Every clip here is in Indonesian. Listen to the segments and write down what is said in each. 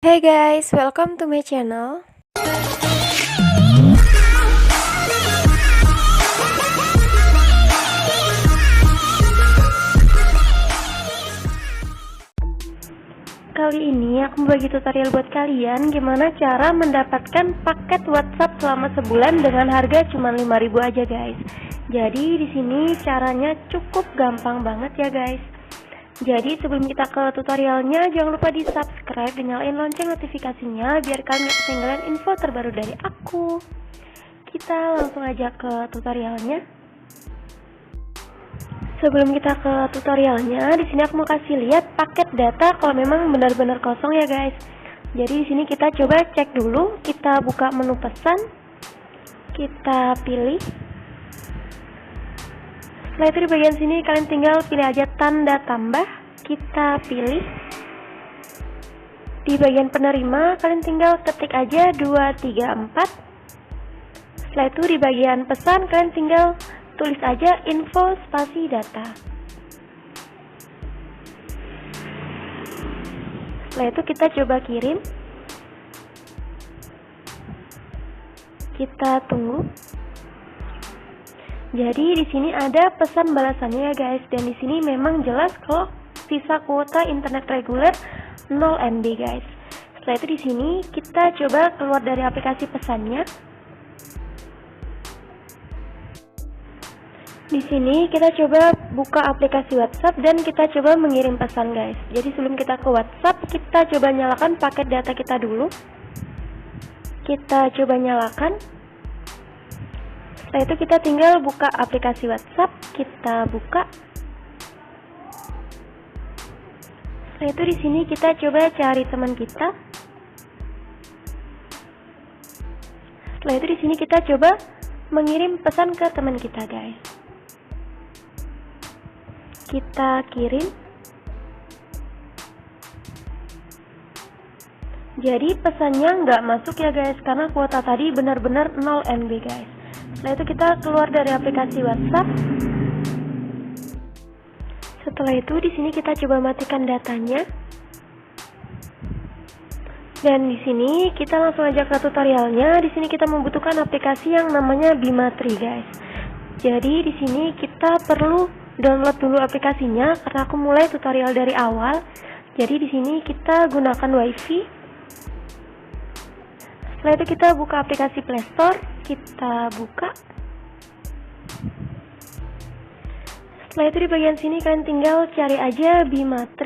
Hey guys, welcome to my channel. Kali ini aku mau bagi tutorial buat kalian gimana cara mendapatkan paket WhatsApp selama sebulan dengan harga cuma 5.000 aja guys. Jadi di sini caranya cukup gampang banget ya guys. Jadi sebelum kita ke tutorialnya, jangan lupa di subscribe dan nyalain lonceng notifikasinya biar kalian gak ketinggalan info terbaru dari aku. Kita langsung aja ke tutorialnya. Sebelum kita ke tutorialnya, di sini aku mau kasih lihat paket data kalau memang benar-benar kosong ya guys. Jadi di sini kita coba cek dulu, kita buka menu pesan, kita pilih. Setelah itu di bagian sini kalian tinggal pilih aja tanda tambah, kita pilih. Di bagian penerima kalian tinggal ketik aja 234. Setelah itu di bagian pesan kalian tinggal tulis aja info spasi data. Setelah itu kita coba kirim. Kita tunggu. Jadi di sini ada pesan balasannya ya guys, dan di sini memang jelas kalau sisa kuota internet reguler 0 MB guys. Setelah itu di sini kita coba keluar dari aplikasi pesannya. Di sini kita coba buka aplikasi WhatsApp dan kita coba mengirim pesan guys. Jadi sebelum kita ke WhatsApp, kita coba nyalakan paket data kita dulu. Kita coba nyalakan. Setelah itu kita tinggal buka aplikasi WhatsApp, kita buka. Setelah itu di sini kita coba cari teman kita. Setelah itu di sini kita coba mengirim pesan ke teman kita guys. Kita kirim. Jadi pesannya nggak masuk ya guys, karena kuota tadi benar-benar 0 MB guys. Setelah itu kita keluar dari aplikasi WhatsApp. Setelah itu di sini kita coba matikan datanya. Dan di sini kita langsung aja ke tutorialnya. Di sini kita membutuhkan aplikasi yang namanya Bima3 guys. Jadi di sini kita perlu download dulu aplikasinya karena aku mulai tutorial dari awal. Jadi di sini kita gunakan WiFi. Setelah itu kita buka aplikasi Play Store, kita buka. Setelah itu di bagian sini kalian tinggal cari aja Bima3.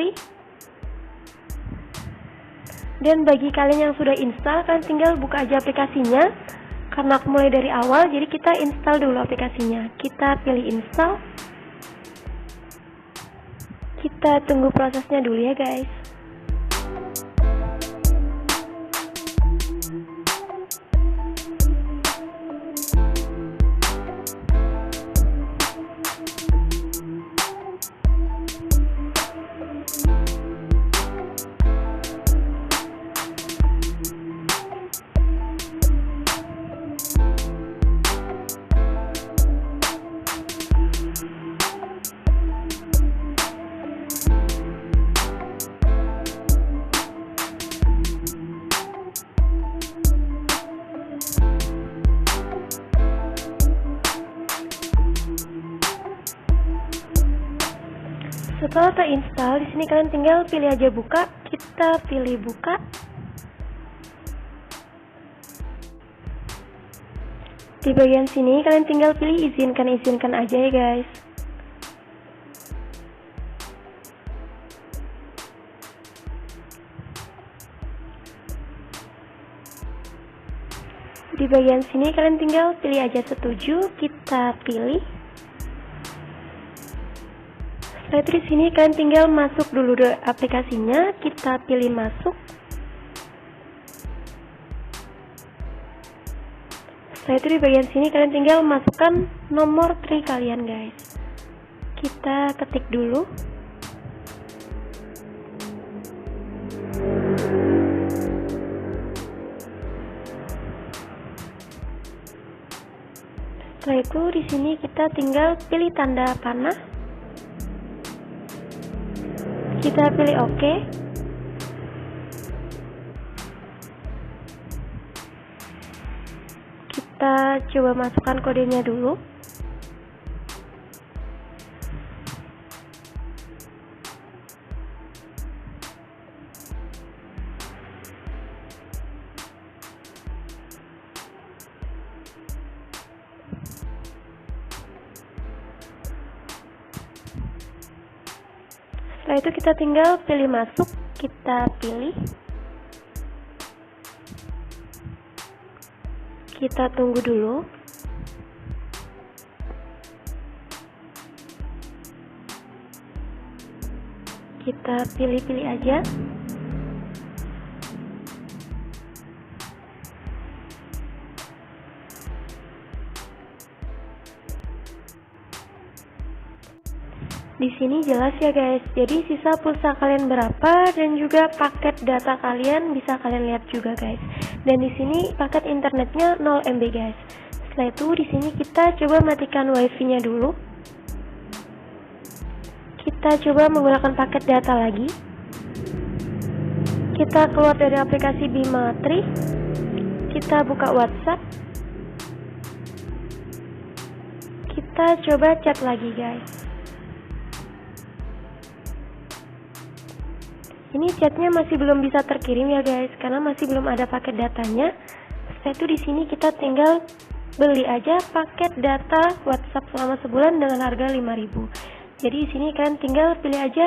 Dan bagi kalian yang sudah install, kalian tinggal buka aja aplikasinya. Karena aku mulai dari awal, jadi kita install dulu aplikasinya. Kita pilih install. Kita tunggu prosesnya dulu ya guys. Setelah terinstall, di sini kalian tinggal pilih aja buka. Kita pilih buka. Di bagian sini kalian tinggal pilih izinkan aja ya guys. Di bagian sini kalian tinggal pilih aja setuju. Kita pilih. Setelah itu di sini kalian tinggal masuk dulu ke aplikasinya, kita pilih masuk. Setelah itu di bagian sini kalian tinggal masukkan nomor tri kalian guys. Kita ketik dulu. Setelah itu di sini kita tinggal pilih tanda panah. Kita pilih OK. Kita coba masukkan kodenya dulu. Setelah itu kita tinggal pilih masuk, kita pilih. Kita tunggu dulu. Kita pilih-pilih aja. Di sini jelas ya guys, jadi sisa pulsa kalian berapa dan juga paket data kalian bisa kalian lihat juga guys. Dan di sini paket internetnya 0 MB guys. Setelah itu di sini kita coba matikan wifi-nya dulu. Kita coba menggunakan paket data lagi. Kita keluar dari aplikasi Bimatri. Kita buka WhatsApp. Kita coba chat lagi guys. Ini chatnya masih belum bisa terkirim ya guys, karena masih belum ada paket datanya. Setelah itu di sini kita tinggal beli aja paket data WhatsApp selama sebulan dengan harga 5.000. Jadi di sini kalian tinggal pilih aja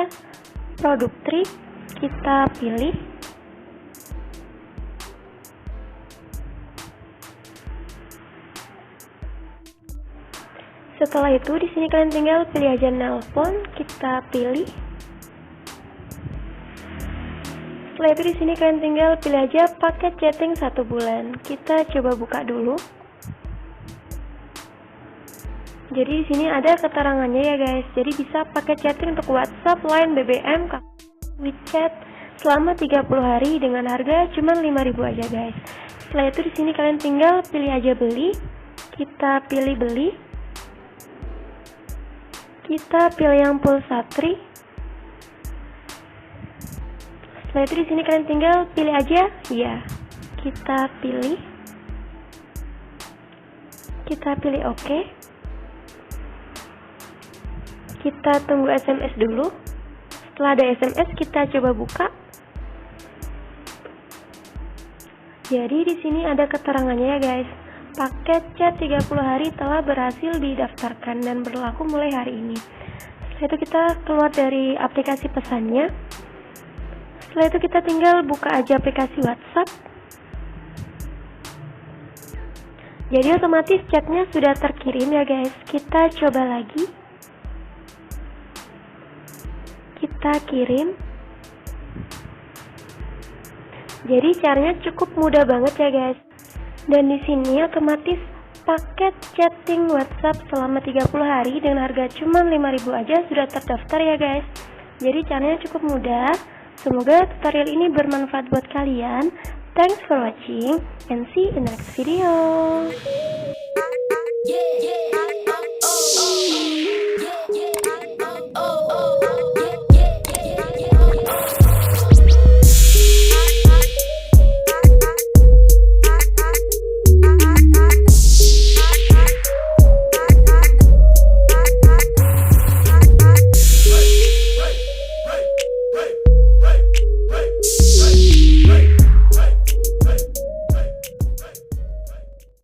produk Tri, kita pilih. Setelah itu di sini kalian tinggal pilih aja nelpon, kita pilih. Setelah itu di sini kalian tinggal pilih aja paket chatting 1 bulan. Kita coba buka dulu. Jadi di sini ada keterangannya ya guys. Jadi bisa paket chatting untuk WhatsApp, Line, BBM, WeChat selama 30 hari dengan harga cuma 5.000 aja guys. Setelah itu di sini kalian tinggal pilih aja beli. Kita pilih beli. Kita pilih yang pulsa Tri. Setelah itu di sini kalian tinggal pilih aja ya. Kita pilih. Kita pilih oke. Kita tunggu SMS dulu. Setelah ada SMS kita coba buka. Jadi di sini ada keterangannya ya guys. Paket chat 30 hari telah berhasil didaftarkan dan berlaku mulai hari ini. Setelah itu kita keluar dari aplikasi pesannya. Setelah itu kita tinggal buka aja aplikasi WhatsApp. Jadi otomatis chatnya sudah terkirim ya guys. Kita coba lagi. Kita kirim. Jadi caranya cukup mudah banget ya guys. Dan di sini otomatis paket chatting WhatsApp selama 30 hari dengan harga cuma 5.000 aja sudah terdaftar ya guys. Jadi caranya cukup mudah. Semoga tutorial ini bermanfaat buat kalian. Thanks for watching and see you in the next video.